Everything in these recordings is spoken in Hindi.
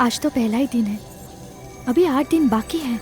आज तो पहला ही दिन है, अभी 8 दिन बाकी हैं।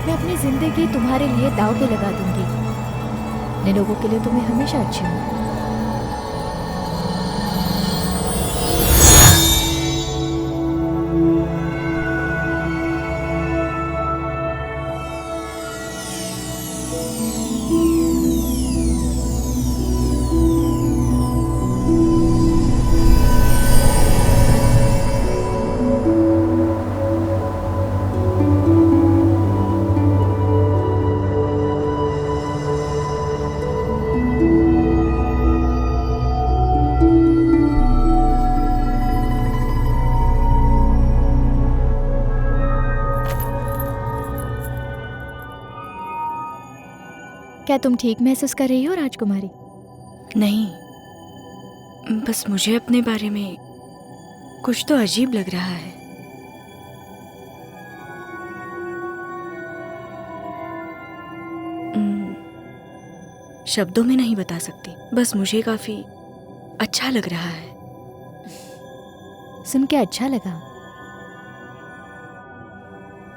मैं अपनी जिंदगी तुम्हारे लिए दांव पे लगा दूंगी। अपने लोगों के लिए तुम्हें हमेशा अच्छी हूँ। क्या तुम ठीक महसूस कर रही हो राजकुमारी? नहीं, बस मुझे अपने बारे में कुछ तो अजीब लग रहा है। शब्दों में नहीं बता सकती, बस मुझे काफी अच्छा लग रहा है। सुन के अच्छा लगा।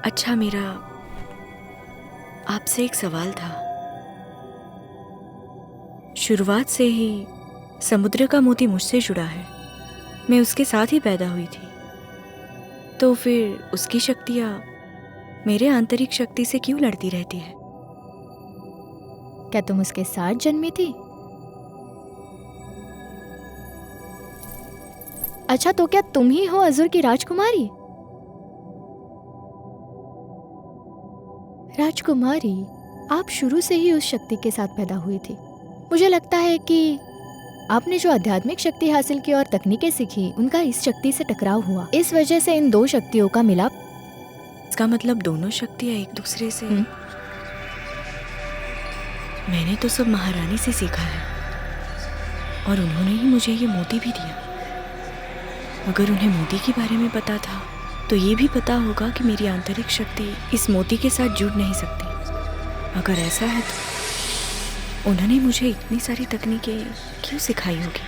अच्छा, मेरा आपसे एक सवाल था। शुरुआत से ही समुद्र का मोती मुझसे जुड़ा है। मैं उसके साथ ही पैदा हुई थी, तो फिर उसकी शक्तियां मेरे आंतरिक शक्ति से क्यों लड़ती रहती है? क्या तुम उसके साथ जन्मी थी? अच्छा, तो क्या तुम ही हो अज़ुर की राजकुमारी? राजकुमारी, आप शुरू से ही उस शक्ति के साथ पैदा हुई थी। मुझे लगता है कि आपने जो आध्यात्मिक शक्ति हासिल की और तकनीकें सीखी, उनका इस शक्ति से टकराव हुआ। इस वजह से इन दो शक्तियों का मिलाप। इसका मतलब दोनों शक्तियां एक दूसरे से। मैंने तो सब महारानी से सीखा है, और उन्होंने ही मुझे ये मोती भी दिया। अगर उन्हें मोती के बारे में पता था, तो ये भी पता होगा कि मेरी आंतरिक शक्ति इस मोती के साथ जुड़ नहीं सकती। अगर ऐसा है तो उन्होंने मुझे इतनी सारी तकनीकें क्यों सिखाई होगी?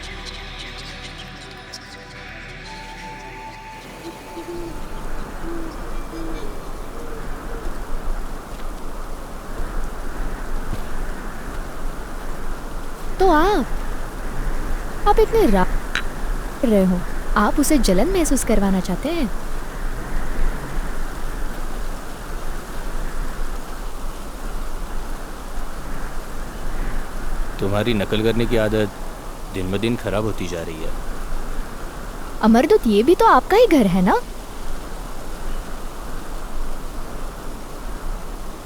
तो आप इतने रहे हो, आप उसे जलन महसूस करवाना चाहते हैं? तुम्हारी नकल करने की आदत दिन ब दिन खराब होती जा रही है। अमरदूत, ये भी तो आपका ही घर है ना?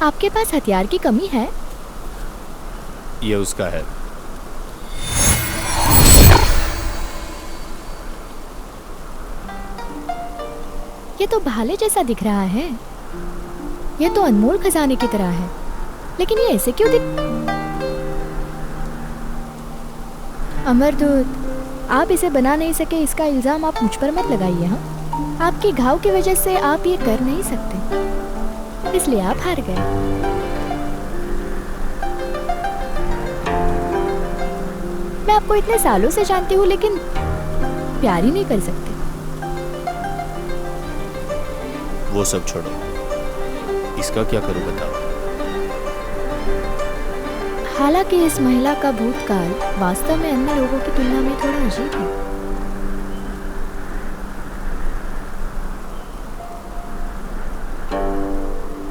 आपके पास हथियार की कमी है? ये उसका है। ये तो भाले जैसा दिख रहा है। ये तो अनमोल खजाने की तरह है, लेकिन ये ऐसे क्यों अमरदूत, आप इसे बना नहीं सके, इसका इल्जाम आप मुझ पर मत लगाइए। हाँ, आपके घाव की वजह से आप ये कर नहीं सकते, इसलिए आप हार गए। मैं आपको इतने सालों से जानती हूँ, लेकिन प्यार ही नहीं कर सकते। वो सब छोड़ो, इसका क्या करूं बताओ। हालांकि इस महिला का भूतकाल वास्तव में अन्य लोगों की तुलना में थोड़ा अजीब है।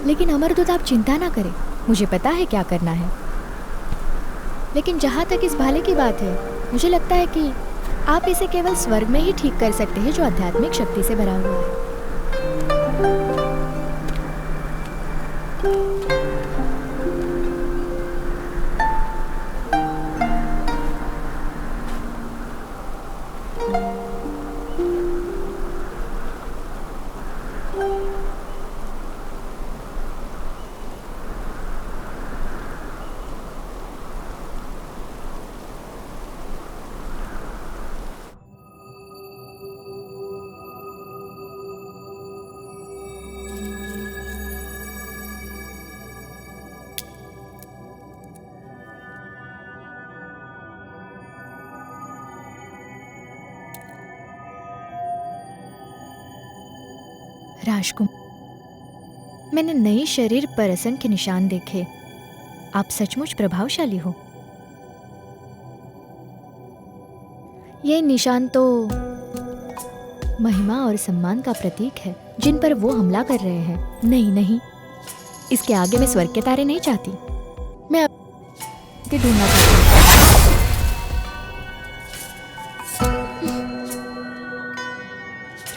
लेकिन अमरदूत, आप चिंता ना करें, मुझे पता है क्या करना है। लेकिन जहाँ तक इस भाले की बात है, मुझे लगता है कि आप इसे केवल स्वर्ग में ही ठीक कर सकते हैं, जो आध्यात्मिक शक्ति से भरा हुआ है। राजकुमार, मैंने नई शरीर पर असंख्य निशान देखे। आप सचमुच प्रभावशाली हो। ये निशान तो महिमा और सम्मान का प्रतीक है जिन पर वो हमला कर रहे हैं। नहीं नहीं, इसके आगे मैं स्वर्ग के तारे नहीं चाहती। मैं अब ढूंढना चाहती हूँ।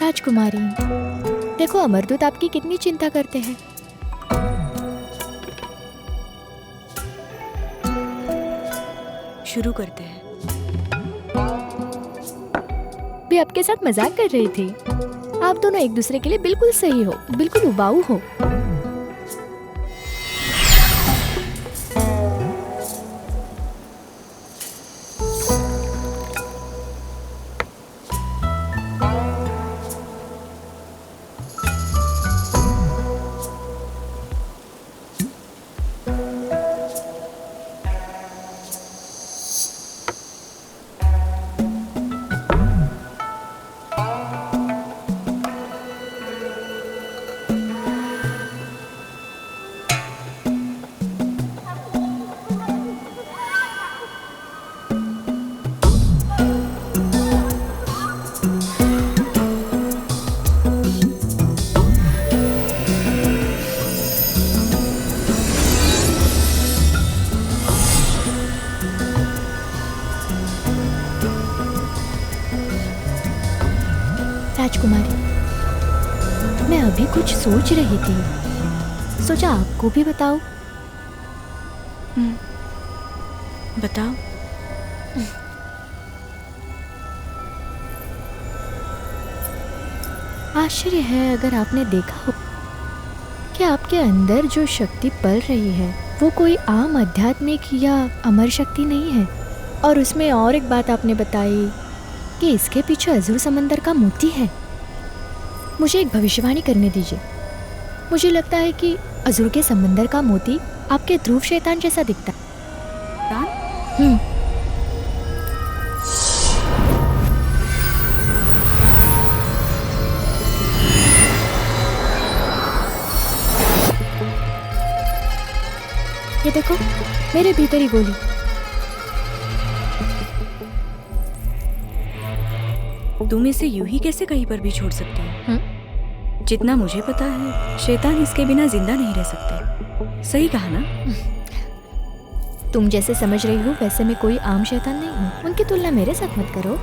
राजकुमारी, देखो अमरदूत आपकी कितनी चिंता करते हैं। शुरू करते हैं। भी आपके साथ मजाक कर रही थी। आप दोनों एक दूसरे के लिए बिल्कुल सही हो, बिल्कुल उबाऊ हो। राजकुमारी, मैं अभी कुछ सोच रही थी, सोचा आपको भी बताओ। बताओ। आश्चर्य है अगर आपने देखा हो कि आपके अंदर जो शक्ति पल रही है वो कोई आम आध्यात्मिक या अमर शक्ति नहीं है। और उसमें और एक बात आपने बताई कि इसके पीछे अजूर समंदर का मोती है। मुझे एक भविष्यवाणी करने दीजिए। मुझे लगता है कि अजूर के समंदर का मोती आपके ध्रुव शैतान जैसा दिखता है। ये देखो, मेरे भीतर ही गोली। तुम इसे यूं ही कैसे कहीं पर भी छोड़ सकती हो? जितना मुझे पता है, शैतान इसके बिना जिंदा नहीं रह सकते। सही कहा ना? तुम जैसे समझ रही हो वैसे मैं कोई आम शैतान नहीं हूँ। उनकी तुलना मेरे साथ मत करो।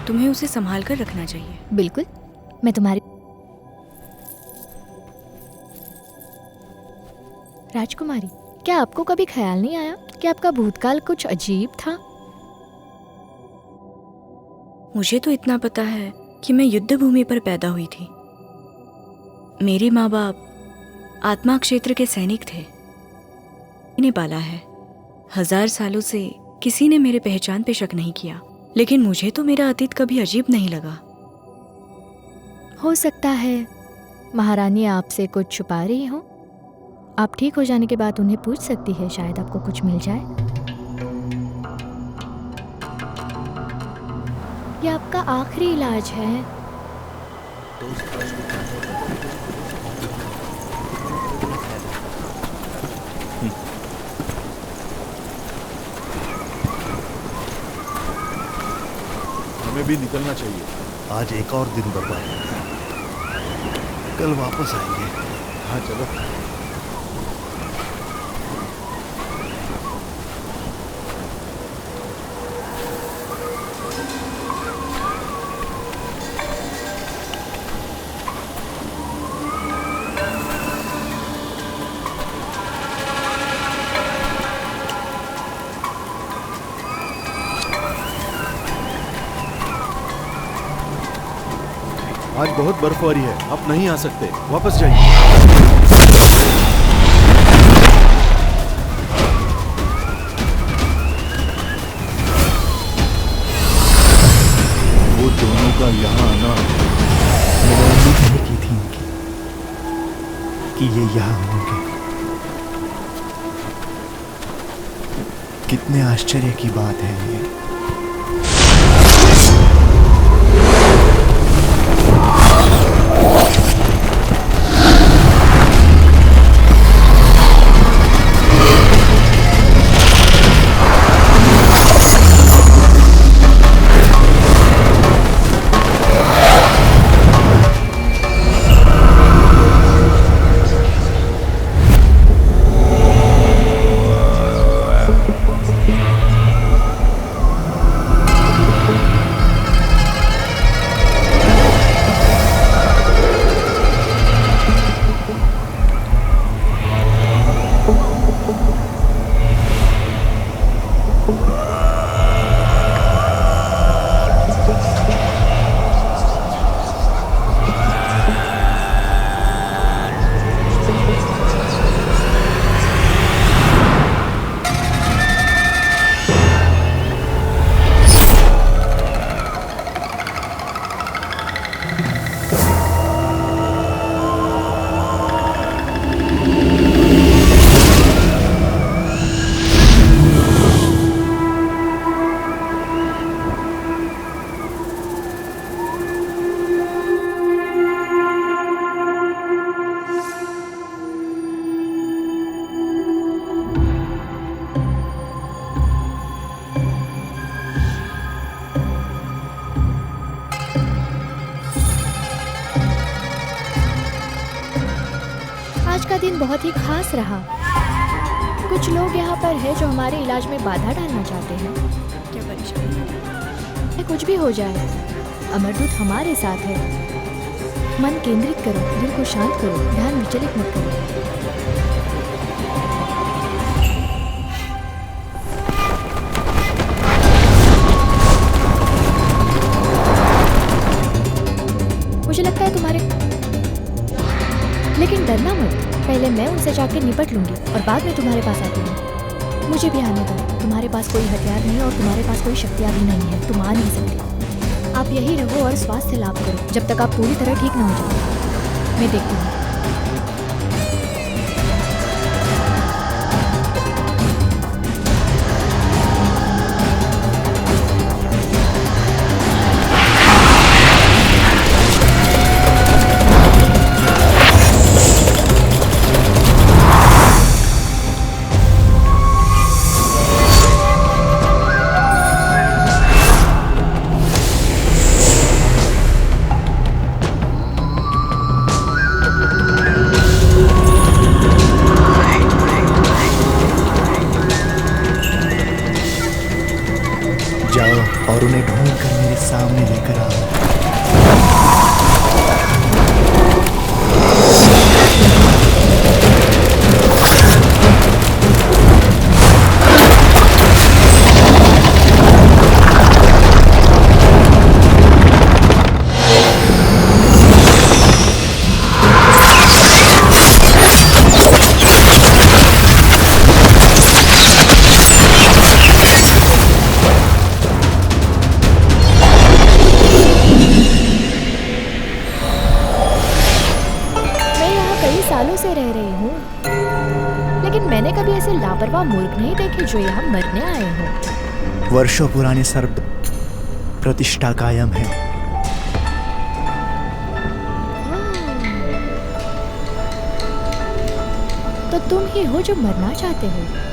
तुम्हें उसे संभाल कर रखना चाहिए। बिल्कुल, मैं तुम्हारी। राजकुमारी, क्या आपको कभी ख्याल नहीं आया कि आपका भूतकाल कुछ अजीब था? मुझे तो इतना पता है कि मैं युद्ध भूमि पर पैदा हुई थी। मेरे माँ बाप आत्मा क्षेत्र के सैनिक थे। इन्हें पाला है। 1000 सालों से किसी ने मेरे पहचान पे शक नहीं किया, लेकिन मुझे तो मेरा अतीत कभी अजीब नहीं लगा। हो सकता है महारानी आपसे कुछ छुपा रही हो। आप ठीक हो जाने के बाद उन्हें पूछ सकती है, शायद आपको कुछ मिल जाए। ये आपका आखिरी इलाज है। हमें भी निकलना चाहिए। आज एक और दिन बर्बाद हो गया। कल वापस आएंगे। हाँ चलो। आज बहुत बर्फबारी है, आप नहीं आ सकते, वापस जाइए। वो दोनों का यहाँ आना, मैंने उम्मीद नहीं की थी इनकी कि ये यहाँ होंगे। कितने आश्चर्य की बात है ये। दिन बहुत ही खास रहा। कुछ लोग यहाँ पर है जो हमारे इलाज में बाधा डालना चाहते हैं। क्या परेशानी है? कुछ भी हो जाए, अमरदूत हमारे साथ है। मन केंद्रित करो, दिल को शांत करो, ध्यान विचलित मत करो। मुझे लगता है तुम्हारे, लेकिन डरना मत। पहले मैं उनसे जाकर निपट लूंगी और बाद में तुम्हारे पास आती हूँ। मुझे भी आने दो। तुम्हारे पास कोई हथियार नहीं और तुम्हारे पास कोई शक्तियाँ भी नहीं है। तुम आ नहीं सकते। आप यही रहो और स्वास्थ्य लाभ करो जब तक आप पूरी तरह ठीक न हो जाओ। मैं देखती हूँ। जाओ और उन्हें ढूंढ कर मेरे सामने लेकर आओ। सालों से रह रही हूँ, लेकिन मैंने कभी ऐसे लापरवाह मूर्ख नहीं देखे जो यहाँ मरने आए हों। वर्षों पुराने सर्प प्रतिष्ठा कायम है। तो तुम ही हो जो मरना चाहते हो।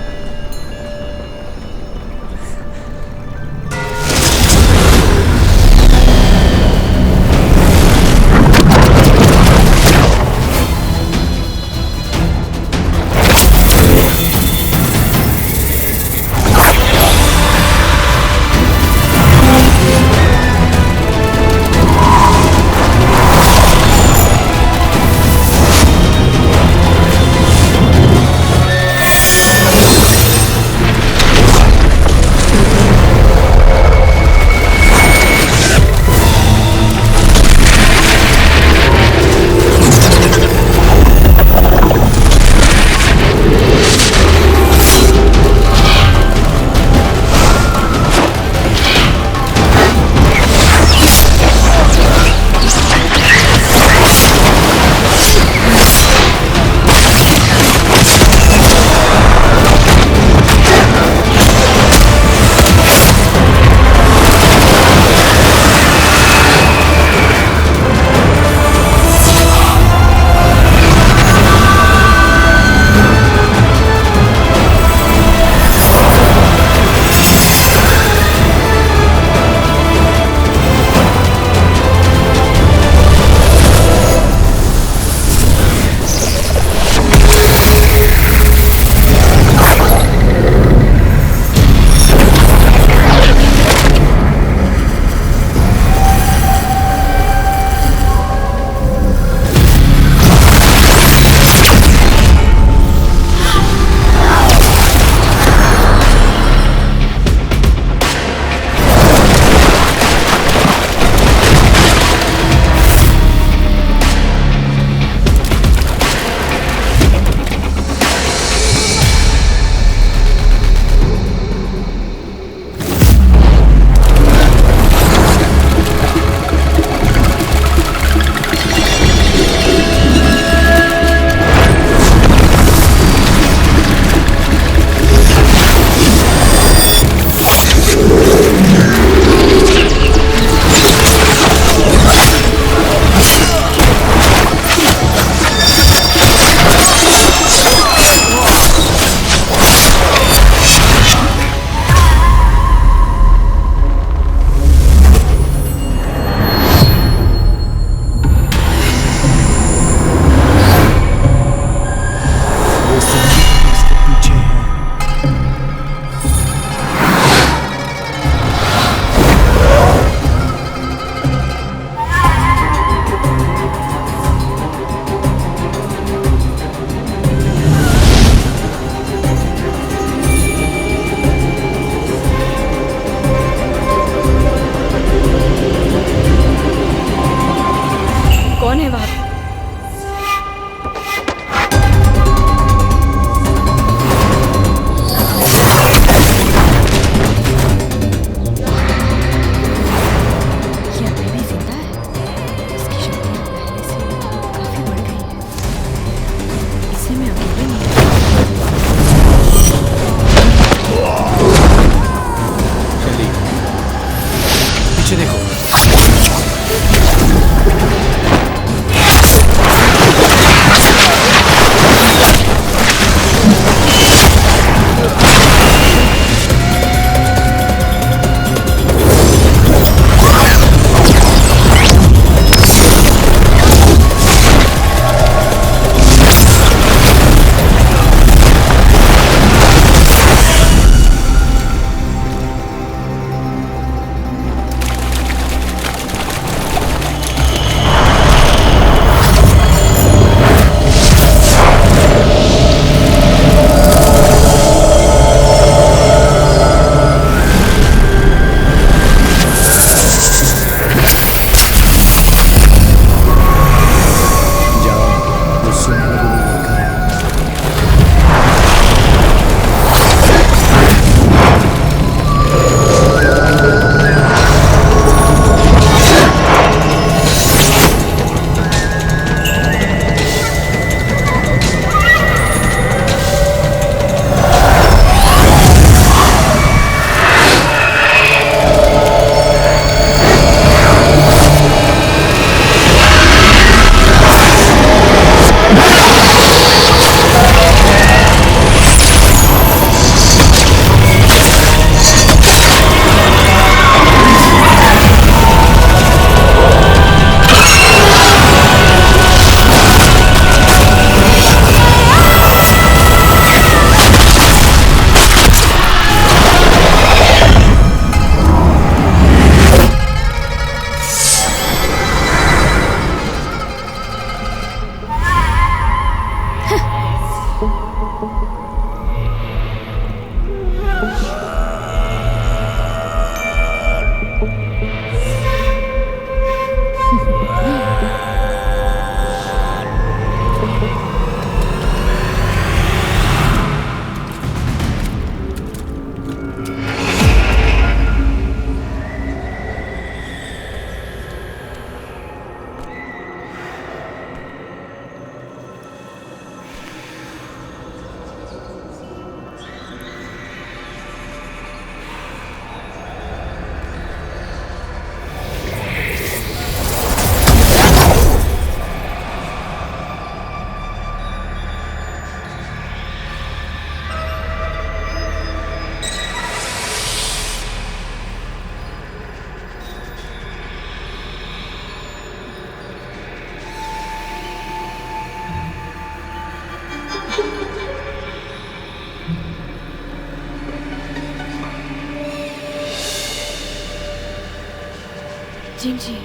जिन जी,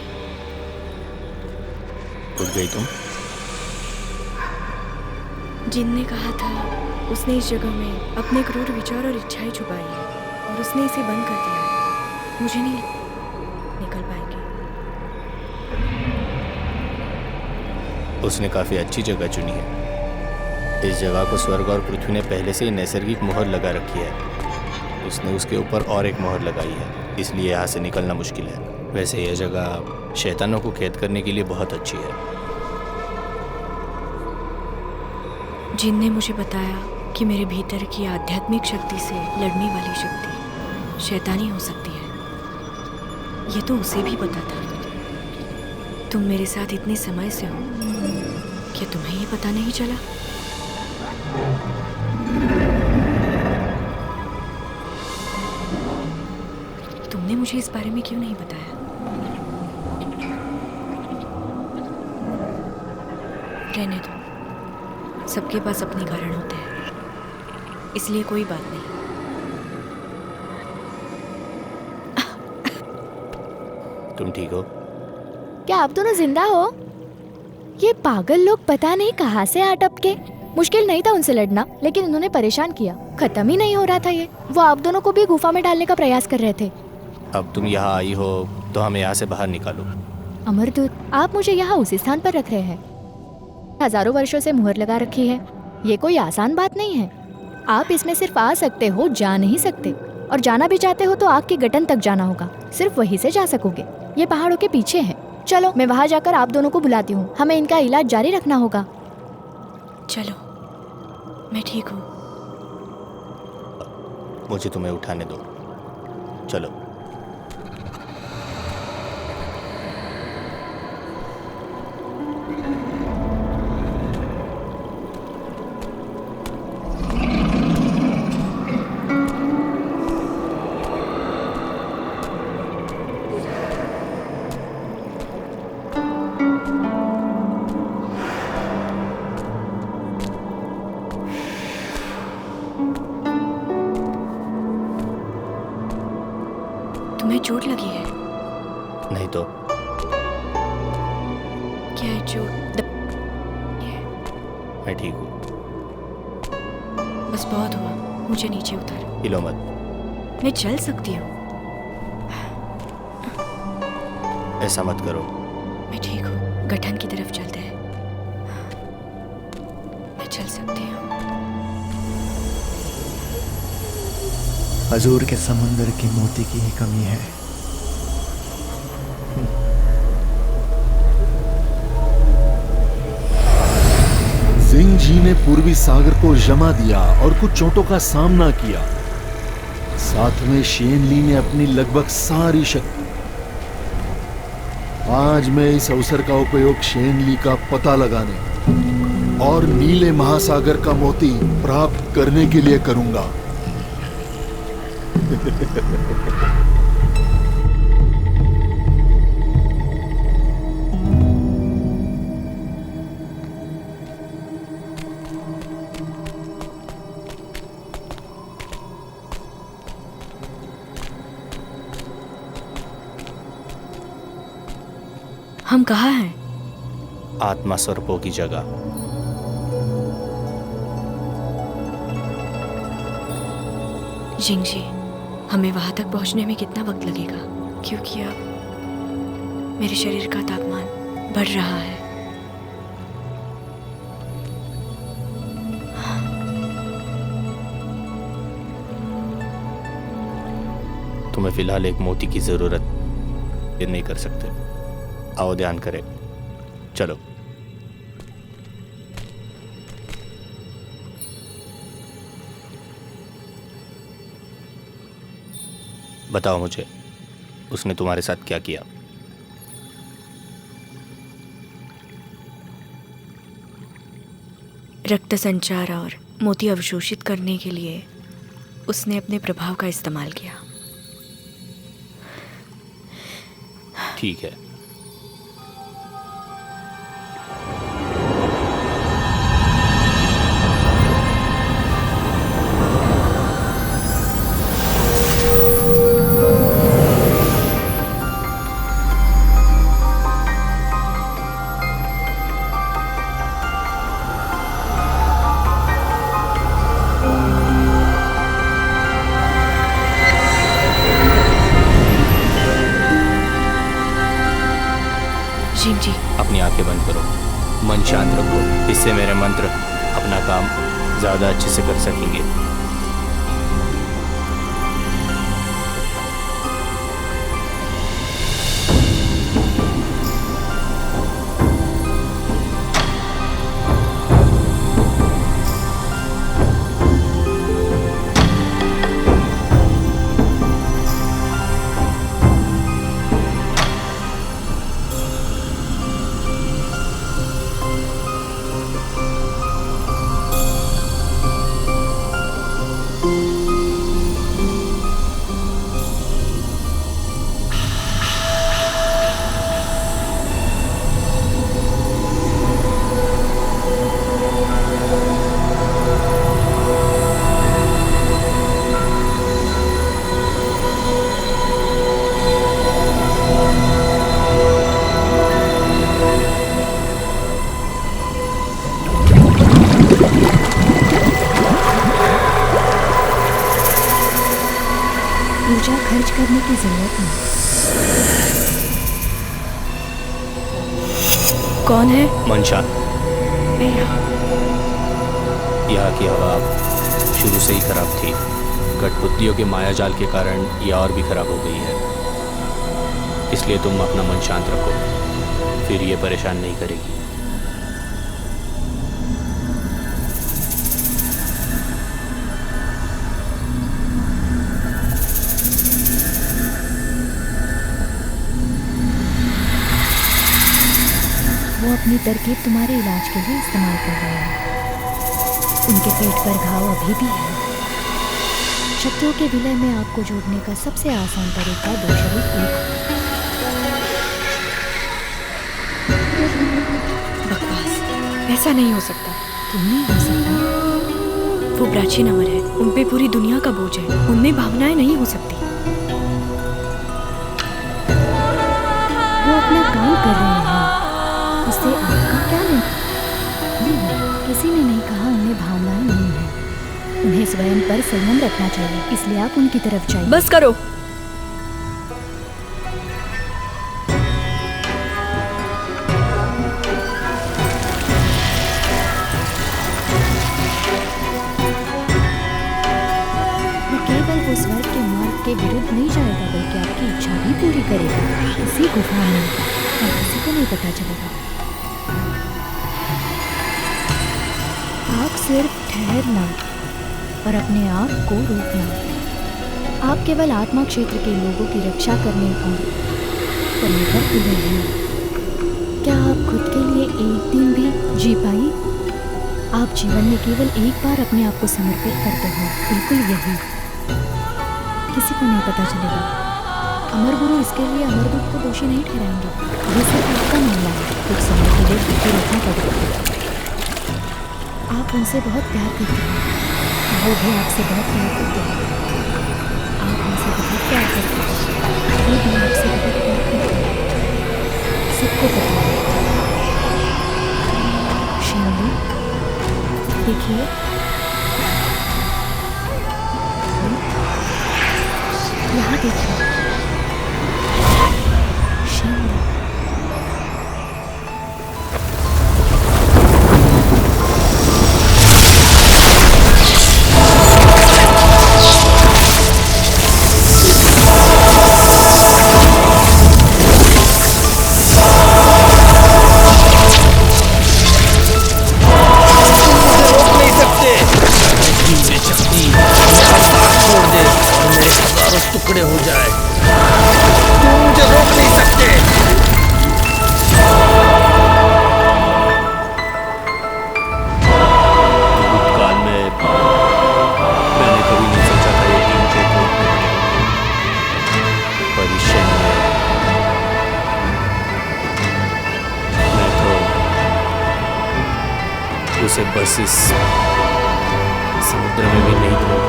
उठ गई तुम? जिन ने कहा था उसने इस जगह में अपने क्रूर विचार और इच्छाएं छुपाई है और उसने इसे बंद कर दिया है। मुझे नहीं निकल पाएंगे। उसने काफी अच्छी जगह चुनी है। इस जगह को स्वर्ग और पृथ्वी ने पहले से ही नैसर्गिक मोहर लगा रखी है। उसने उसके ऊपर और एक मोहर लगाई है, इसलिए यहाँ से निकलना मुश्किल है। वैसे यह जगह शैतानों को कैद करने के लिए बहुत अच्छी है। जिन ने मुझे बताया कि मेरे भीतर की आध्यात्मिक शक्ति से लड़ने वाली शक्ति शैतानी हो सकती है। ये तो उसे भी पता था। तुम मेरे साथ इतने समय से हो, क्या तुम्हें ये पता नहीं चला? तुमने मुझे इस बारे में क्यों नहीं बताया? रहने दो, सबके पास अपने कारण होते हैं, इसलिए कोई बात नहीं। तुम ठीक हो? क्या आप दोनों जिंदा हो? ये पागल लोग पता नहीं कहाँ से आ टपके। मुश्किल नहीं था उनसे लड़ना, लेकिन उन्होंने परेशान किया। खत्म ही नहीं हो रहा था ये। वो आप दोनों को भी गुफा में डालने का प्रयास कर रहे थे। अब तुम यहाँ आई हो तो हमें यहाँ से बाहर निकालो। अमरदूत, आप मुझे यहाँ उसी स्थान पर रख रहे हैं। हजारों वर्षों से मुहर लगा रखी है। ये कोई आसान बात नहीं है। आप इसमें सिर्फ आ सकते हो, जा नहीं सकते। और जाना भी चाहते हो तो आग के गठन तक जाना होगा। सिर्फ वहीं से जा सकोगे। ये पहाड़ों के पीछे है। चलो, मैं वहाँ जाकर आप दोनों को बुलाती हूँ। हमें इनका इलाज जारी रखना होगा। चलो, मैं ठीक हूँ। मुझे तुम्हें उठाने दो। चलो। तुम्हें चोट लगी है? नहीं तो क्या है चोट? मैं ठीक हूँ। बस बहुत हुआ, मुझे नीचे उतर। हिलो मत। मैं चल सकती हूँ। ऐसा मत करो। मैं ठीक हूँ, गठन की तरफ चलते हैं। मैं चल सकती हूँ। हजूर के समुंदर की मोती की ही कमी है। सिंह जी ने पूर्वी सागर को जमा दिया और कुछ चोटों का सामना किया। साथ में शेनली ने अपनी लगभग सारी शक्ति। आज मैं इस अवसर का उपयोग शेनली का पता लगाने और नीले महासागर का मोती प्राप्त करने के लिए करूंगा। हम कहाँ हैं? आत्मा सर्पों की जगह। जिंग जी, हमें वहां तक पहुंचने में कितना वक्त लगेगा? क्योंकि अब मेरे शरीर का तापमान बढ़ रहा है। तुम्हें फिलहाल एक मोती की जरूरत। ये नहीं कर सकते। आओ ध्यान करें। चलो। बताओ मुझे, उसने तुम्हारे साथ क्या किया? रक्त संचार और मोती अवशोषित करने के लिए उसने अपने प्रभाव का इस्तेमाल किया। ठीक है। आंखें बंद करो, मन शांत रखो। इससे मेरे मंत्र अपना काम ज़्यादा अच्छे से कर सकेंगे। ऊर्जा खर्च करने की जरूरत नहीं। कौन है? मन शांत। मैं यहाँ। यहाँ की हवा शुरू से ही खराब थी। कठपुतलियों के मायाजाल के कारण यह और भी खराब हो गई है। इसलिए तुम अपना मन शांत रखो, फिर ये परेशान नहीं करेगी। वो अपनी तरकीब तुम्हारे इलाज के लिए इस्तेमाल कर रहे हैं। उनके पेट पर घाव अभी भी है। शक्तियों के विलय में आपको जोड़ने का सबसे आसान तरीका 2 शरीर 1। बकवास, ऐसा नहीं हो सकता। क्यों नहीं हो सकता? वो प्राचीन अमर है, उन पे पूरी दुनिया का बोझ है, उनमें भावनाएं नहीं हो सकती। वो अपना काम कर रहे हैं, इससे आपका क्या नहीं? किसी ने नहीं कहा उनमें भावनाएं नहीं है। उन्हें स्वयं पर संयम रखना चाहिए, इसलिए आप उनकी तरफ जाइए। बस करो। वो केवल वो स्वर्ग के मार्ग के विरुद्ध नहीं जाएगा, बल्कि आपकी इच्छा भी पूरी करेगा। इसी गुफा में और किसी को नहीं पता चलेगा। आप सिर्फ ठहरना और अपने आप को रोकना। आप केवल आत्मा क्षेत्र के लोगों की रक्षा करने पर तुले हैं। क्या आप खुद के लिए एक दिन भी जी पाई? आप जीवन में केवल एक बार अपने आप को समर्पित करते हो, बिल्कुल यही। किसी को नहीं पता चलेगा। अमर गुरु इसके लिए अमरदूत को दोषी नहीं ठहराएंगे। ये सिर्फ आपका मामला है, कुछ समय के लिए छुट्टी रखना पड़ेगा। आप उनसे बहुत प्यार करते हैं, वो भी आपसे बहुत प्यार करते हैं। आप उनसे बहुत प्यार करते हैं, वो भी आपसे बहुत प्यार करते हैं। सबको पता है। शिवली, देखिए, यहाँ देखिए। शिवली, टुकड़े हो जाए, तुम मुझे रोक नहीं सकते। भूतकाल में मैंने कभी नहीं सोचा था ये 3 क्षेत्र भविष्य में मैं तो उसे बस इस समुद्र में भी नहीं दूंगा।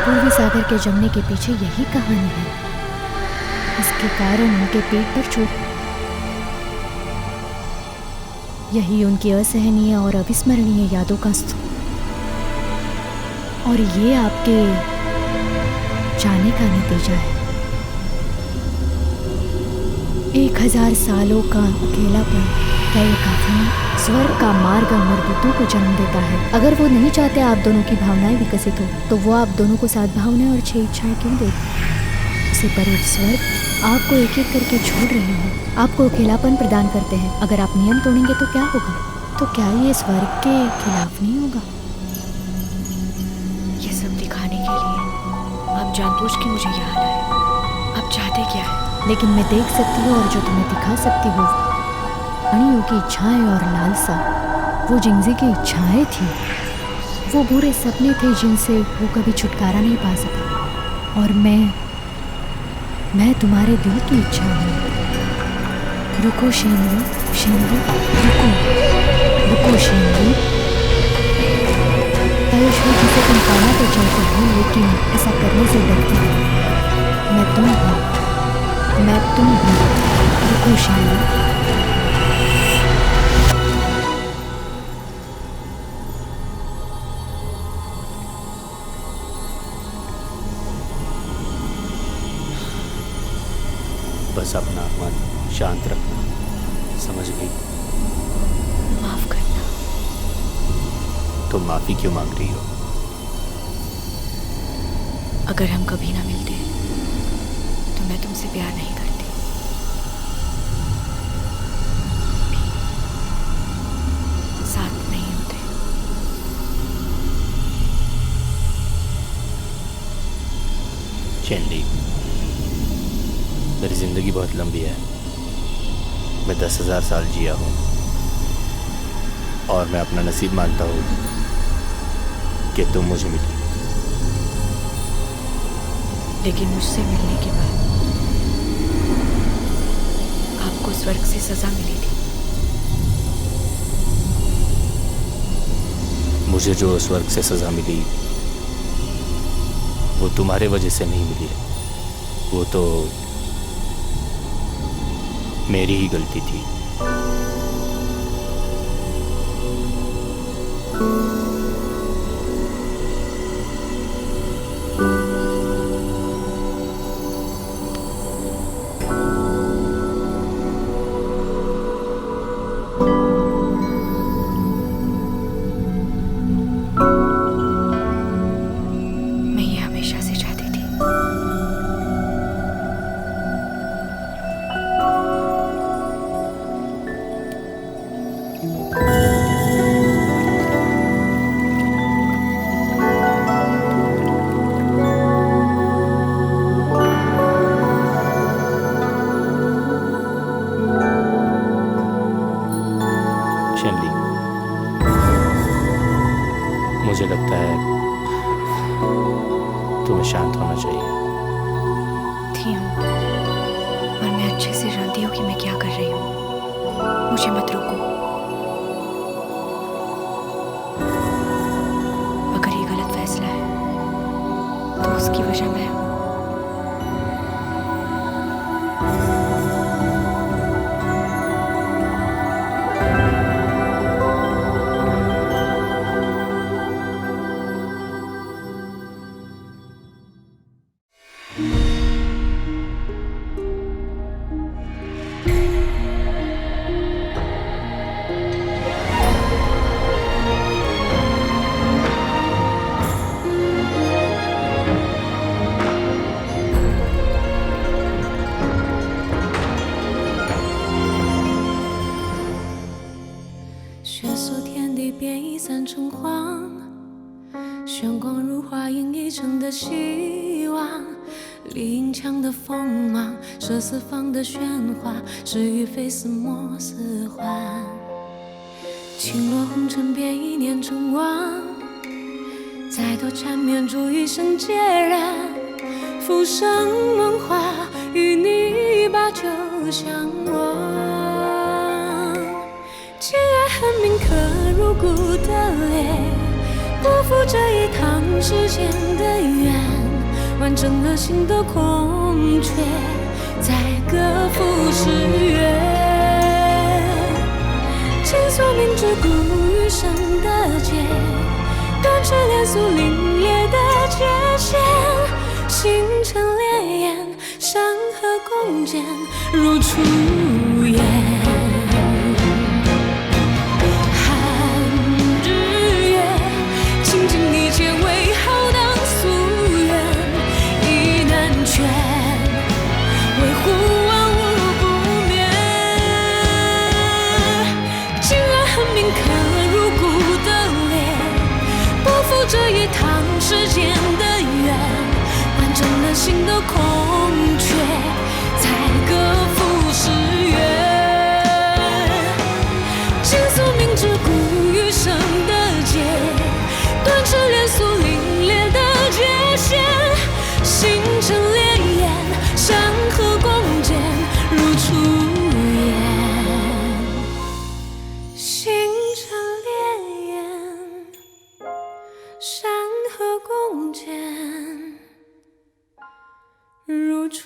पूर्वी सागर के जमने के पीछे यही कहानी है। इसके कारण उनके पेट पर चोट, यही उनकी असहनीय और अविस्मरणीय यादों का स्तूप। और ये आपके जाने का नतीजा है। 1000 सालों का अकेलापन, क्या ये काफी है? स्वर्ग का मार्ग अमरदूतों को जन्म देता है। अगर वो नहीं चाहते आप दोनों की भावनाएं विकसित हो, तो वो आप दोनों को साथ भावनाएं और 6 इच्छाएं क्यों देते? उसे परे स्वर्ग आपको एक एक करके छोड़ रहे हैं, आपको अकेलापन प्रदान करते हैं। अगर आप नियम तोड़ेंगे तो क्या होगा? तो क्या ये स्वर्ग के खिलाफ नहीं होगा? ये सब दिखाने के लिए आप जानबूझ के मुझे यहाँ लाए। आप चाहते क्या है? लेकिन मैं देख सकती हूँ और जो तुम्हें दिखा सकती हूँ अणियों की इच्छाएं और लालसा, वो जिंजी की इच्छाएं थी, वो बुरे सपने थे जिनसे वो कभी छुटकारा नहीं पा सका। और मैं तुम्हारे दिल की इच्छा हूँ। रुको शेनली, शेनली, रुको शेनली। आयुष्मान जिसे तुम पाना तो चाहते हो, लेकिन ऐसा करने से डरती हो। मैं तुम हूँ। रुको शेनली। बस अपना मन शांत रखना, समझ गई? माफ करना। तुम माफी क्यों मांग रही हो? अगर हम कभी ना मिलते तो मैं तुमसे प्यार नहीं करती। साथ नहीं होते। चैंडी, मेरी जिंदगी बहुत लंबी है। मैं 10,000 साल जिया हूँ और मैं अपना नसीब मानता हूँ कि तुम मुझे मिली। लेकिन मुझसे मिलने के बाद आपको स्वर्ग से सजा मिली थी। मुझे जो स्वर्ग से सजा मिली वो तुम्हारे वजह से नहीं मिली है, वो तो मेरी ही गलती थी। मैं ये हमेशा से चाहती थी। शेनली, मुझे लगता है तुम्हें शांत होना चाहिए। थी हूँ, और मैं अच्छे से जानती हूँ कि मैं क्या कर रही हूँ। मुझे मत रोको। अगर ये गलत फैसला है तो उसकी वजह मैं हूँ।血色天地变一散成黄，玄光如花映一城的希望。李银枪的锋芒，射四方的喧哗，是与非似莫似幻。轻落红尘变一念成王，再多缠绵铸一生孑然。浮生梦话，与你把酒相望。既然恨铭刻入骨的泪，不负这一趟世间的缘，完整了心的空缺，再各赴诗约。倾诉明知故余生的劫，断翅连素凛冽的界限，星辰烈焰，山河共建，如初颜。寒日月，倾尽一切为浩荡夙愿，意难全，维护万物不灭。今晚恨铭刻入骨的裂，不负这一趟时间的缘，完整了心的空缺，才各赴诗约。倾诉明知故余生的劫，断翅连素凛冽的界限。星辰烈焰，山河共建，如初颜。星辰烈焰，山河共建，如初